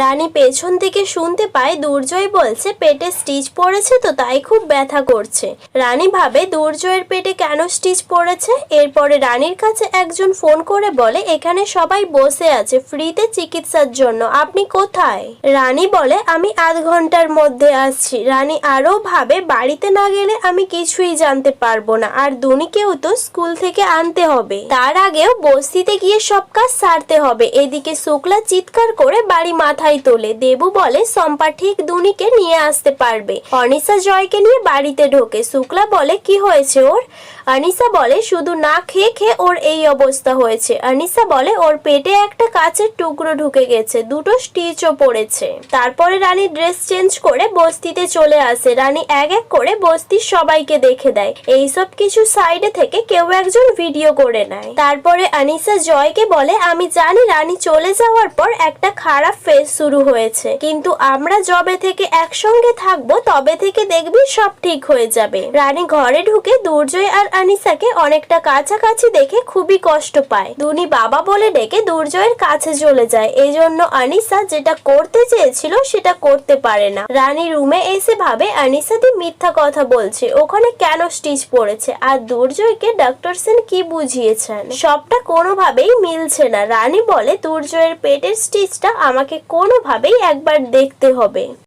রানী পেছন থেকে শুনতে পায় দুর্জয় বলছে পেটে স্টিচ পড়েছে তো তাই খুব ব্যথা করছে। রানী ভাবে দুর্জয়ের পেটে কেন স্টিচ পড়েছে। এরপরে রানীর কাছে একজন ফোন করে বলে এখানে সবাই বসে আছে ফ্রিতে চিকিৎসার জন্য, আপনি কোথায়? রানী বলে আমি আধ ঘন্টার মধ্যে আসছি। রানী আরো ভাবে বাড়িতে না গেলে আমি কিছুই জানতে পারবো না, আর দুনিকেও তো স্কুল থেকে আনতে হবে, তার আগেও বস্তিতে গিয়ে সব কাজ সারতে হবে। এদিকে শুক্লা চিৎকার করে বাড়ি মাথায় তোলে। দেবু বলে শম্পা ঠিক দুনিকে নিয়ে আসতে পারবে। অনিশা জয়কে নিয়ে বাড়িতে ঢোকে। শুক্লা বলে কি হয়েছে ওর? অনিশা বলে শুধু না খেয়ে খেয়ে ওর এই অবস্থা হয়েছে। অনিশা বলে ওর পেটে একটা কাচের টুকরো ঢুকে গেছে, দুটো স্টিচও পড়েছে। তারপরে রানী ড্রেস চেঞ্জ করে বস্তিতে চলে আসে। রানী এক এক করে বস্তির সবাইকে দেখে দেয়। এইসব কিছু সাইডে থেকে কেউ একজন ভিডিও করে নেয়। তারপরে অনিশা জয়কে বলে আমি জানি রানী চলে যাওয়ার পর একটা খারাপ ফেজ শুরু হয়েছে, কিন্তু আমরা যবে থেকে একসঙ্গে থাকবো তবে থেকে দেখবি সব ঠিক হয়ে যাবে। রানী ঘরে ঢুকে দুর্জয় আর অনিশাকে অনেকটা কাছাকাছি দেখে খুবই কষ্ট পায়। দুনি বাবা বলে ডেকে দুর্জয়ের কাছে চলে যায়। এই জন্য অনিশা যেটা করতে চেয়েছিল সেটা করতে পারে না। রানী রুমে এসে ভাবে অনিশাদি মিথ্যা কথা বলছে, ওখানে কেন স্টিচ পড়েছে, আর দুর্জয়কে ডক্টর সেন কি বুঝিয়েছেন সবটা কোনোভাবেই মিলছে না। রানী বলে দুর্জয়ের পেটের স্টিচটা আমাকে কোনোভাবেই একবার দেখতে হবে।